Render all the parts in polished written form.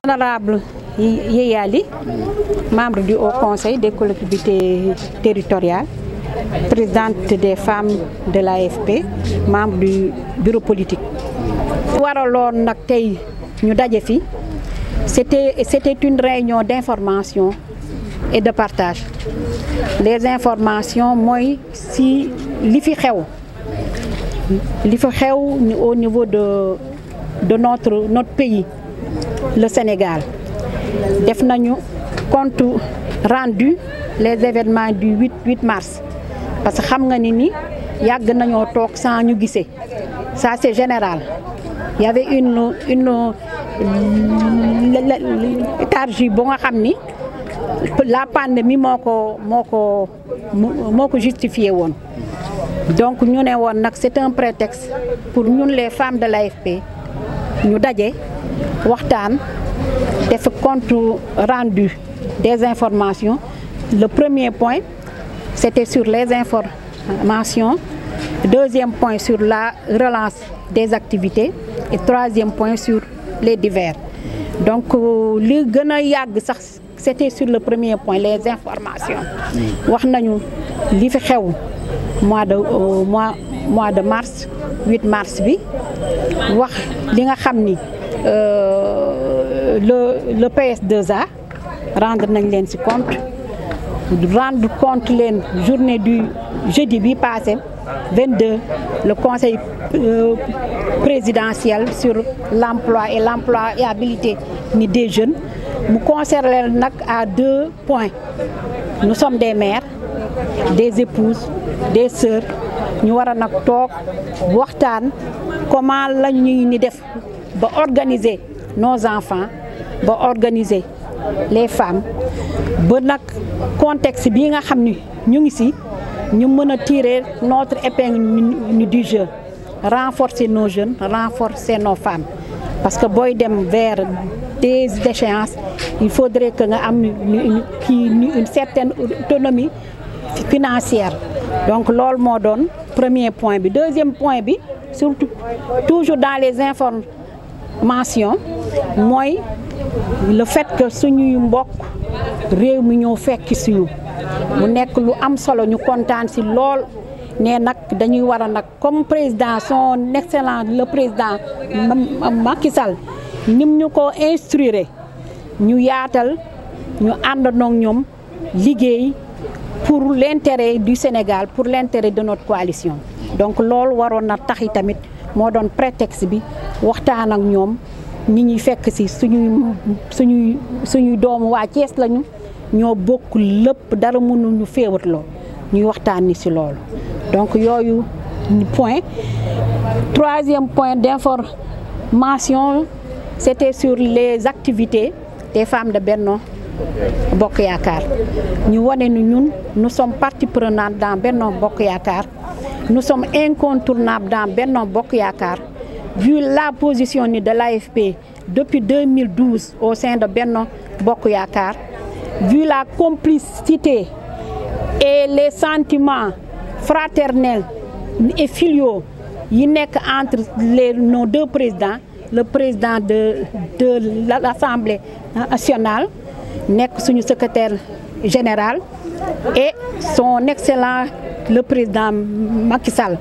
Honorable Yeyali, membre du Haut Conseil des collectivités territoriales, présidente des femmes de l'AFP, membre du bureau politique. waraloon nag tey ñu daje fi c'était une réunion d'information et de partage. Les informations mooy si li fi xew au niveau de notre pays, le Sénégal. Def nañu compte rendu les événements du 8 mars parce que xam nga ni yàgg nañoo toog sans ñu gisee. Ça c'est général. Il y avait une léthargie bo nga xam ni la pandémie moo ko justifié woon. Donc ñu ne woon nag c'est un prétexte pour ñun les femmes de l'AFP ñu daje waxtaan def compte rendu des informations. Le premier point c'était sur les informations, deuxième point sur la relance des activités et troisième point sur les divers. Donc li gën a yàgg sax c'était sur le premier point, les informations. Wax nañu li fi xew mois de mars, 8 mars bi, wax li nga xam ni le PS2A rendre nañ leen ci compte, rendre compte leen journée du jeudi bi passé 22, le conseil présidentiel sur l'emploi et l'employabilité des jeunes. Nous concernons à 2 points. Nous sommes des mères, des épouses, des sœurs. Nous allons comment nous organiser nos enfants, organiser les femmes. Dans le contexte bien nous ici, nous devons tirer notre épingle du jeu, renforcer nos jeunes, renforcer nos femmes. Parce que boy dem vers des échéances, il faudrait que nous ayons une certaine autonomie financière. Donc l'ol me donne premier point. Deuxième point, surtout toujours dans les informations, moi le fait que suñuy mbokk réew mi ñoo fekk suñu mu nekk lu am solo ñu kontaan ci lool ne nag dañuy war a nag comme président son excellent le président Macky Sall nim ñu ko instruire ñu yaatal ñu àndandoo ak ñoom liggéey pour l'intérêt du Sénégal, pour l'intérêt de notre coalition. Donc lool waroon na tax tamit moo doon prétexte bi waxtaan ak ñoom ñi ñuy fekk ci suñuy doomu waa Thiès lañu ñoo bokk lépp dara mënuñu féewatloo ñuy waxtaan ni ci loolu. Donc yooyu point. Troisième point d'information, c'était sur les activités des femmes de Benno Bokk Yaakaar. Ñu wane ni ñun nous sommes partie prenante dans Benno Bokk Yaakaar. Nous sommes incontournables dans Benno Bokk Yaakaar. Vu la position de l'AFP depuis 2012 au sein de Benno Bokk Yaakaar, vu la complicité et les sentiments fraternels et filiaux yi nekk entre nos deux présidents, le président de l'Assemblée nationale nekk suñu secrétaire général et son excellent le président Macky Sall.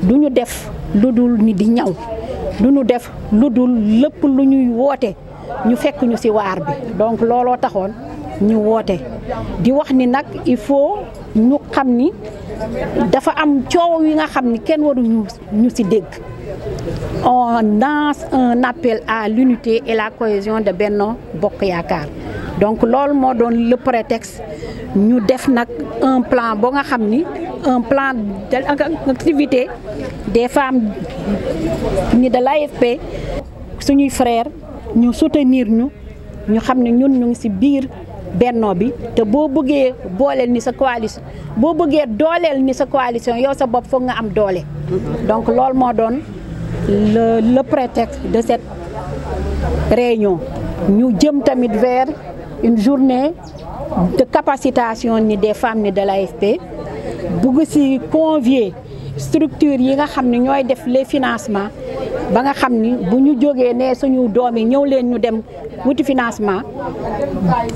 Duñu def ludul ni di ñaw, duñu def ludul lépp lu ñuy woote ñu fekk ñu ci waar bi. Donc looloo taxoon ñu woote di wax ni nag il faut ñu xam ni dafa am coow yi nga xam ni kenn waru ñu ci dégg. On lance un appel à l'unité et la cohésion de Benno Bokk Yaakaar. Donc loolu moo doon le prétexte ñu def nag un plan bo nga xam ni un plan d'activité des femmes ni de l'AFP suñuy frères ñu soutenir ñu xam ne ñun ñu ngi ci biir Benno bi te boo bëggee booleel ni sa coalition boo bëggee dooleel ni sa coalition yow sa bopp foog nga am doole. Donc loolu moo doon le prétexte de cette réunion. Ñu jëm tamit vers une journée de capacitation ni des femmes ni de l'AFP bëgg ci convier structures yi nga xam ne ñooy def les financements ba nga xam ni bu ñu jógee ne suñu doom yi ñëw leen ñu dem wuti financement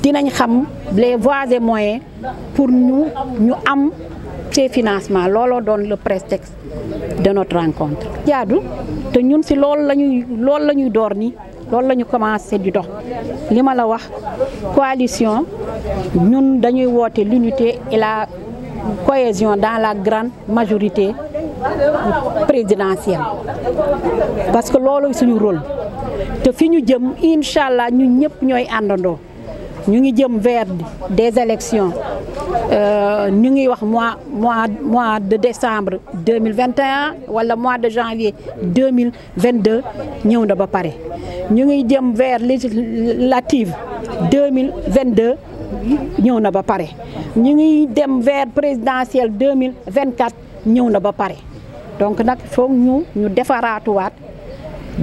dinañ xam les voies et moyens pour ñu am ces financements looloo doon le prétexte de notre rencontre. jaadu te ñun si loolu la ñuy door ni loolu la ñu commencé di dox li ma la wax coalition ñun dañuy woote l'unité et la cohésion dans la grande majorité présidentielle parce que loolu suñu rôle te fi ñu jëm incha allah ñun ñëpp ñooy àndandoo ñu ngi jëm vers des élections ñu ngi wax mois de décembre 2021 wala mois de janvier 2022 ñëw na ba pare ñu ngi jëm vers législative 2022 ñëw na ba pare ñu ngi dem vers présidentielle 2024 ñëw na ba pare donc nag foog ñu defaraatuwaat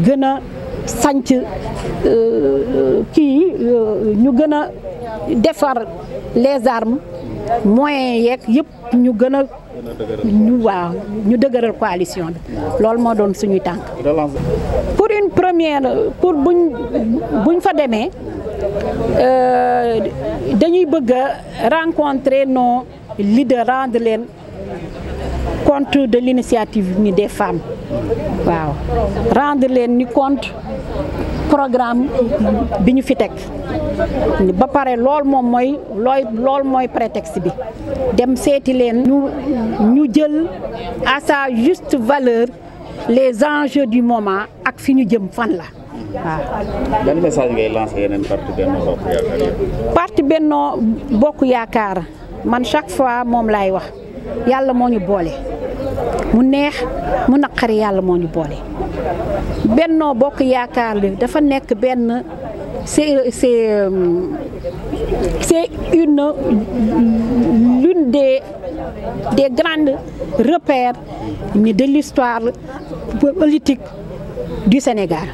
gën a sanc kii ñu gën a defar les armes moyens yeeg yëpp ñu gën a ñu dëgëral coalition bi loolu moo doon suñuy tànk. pour une première pour buñ fa demee dañuy bëgg a rencontrer nos leaders rendre leen compte de l'initiative ni des femmes waaw rendre leen ni compte programme bi ñu fi teg ba pare lool mooy prétexte bi dem seeti leen ñu jël à sa juste valeur les enjeux du moment ak fi ñu jëm fan la waaw. ban message ngay lancer yeneen parti Benno Bokk Yaakaar yi. parti Benno Bokk Yaakaar man chaque fois moom laay wax yàlla moo ñu boole mu neex mu naqari yàlla moo ñu boole Benno Bokk Yaakaar li dafa nekk benn c'est l'une des grandes repères de l'histoire politique du Sénégal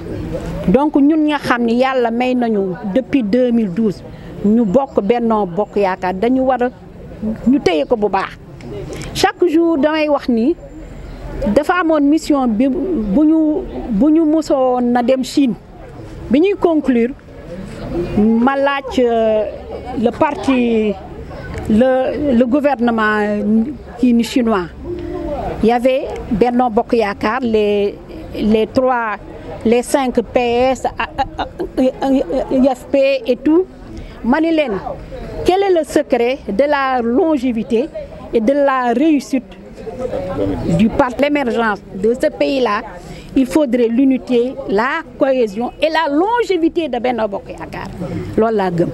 donc ñun nga xam ni yàlla may nañu depuis 2012 ñu bokk Benno Bokk Yaakaar dañu war a ñu téye ko bu baax chaque jour damay wax ni dafa amoon mission bi bu ñu mosoon na dem Chine bi ñuy conclure ma laaj le parti le gouvernement kii ni chinois il y avait Benno Bokk Yaakaar les 5 PS IFP et tout ma ni leen quel est le secret de la longévité et de la réussite du parti l'émergence de ce pays-là? Il faudrait l'unité, la cohésion et la longévité de Benno Bokk Yaakaar loolu laa gëm.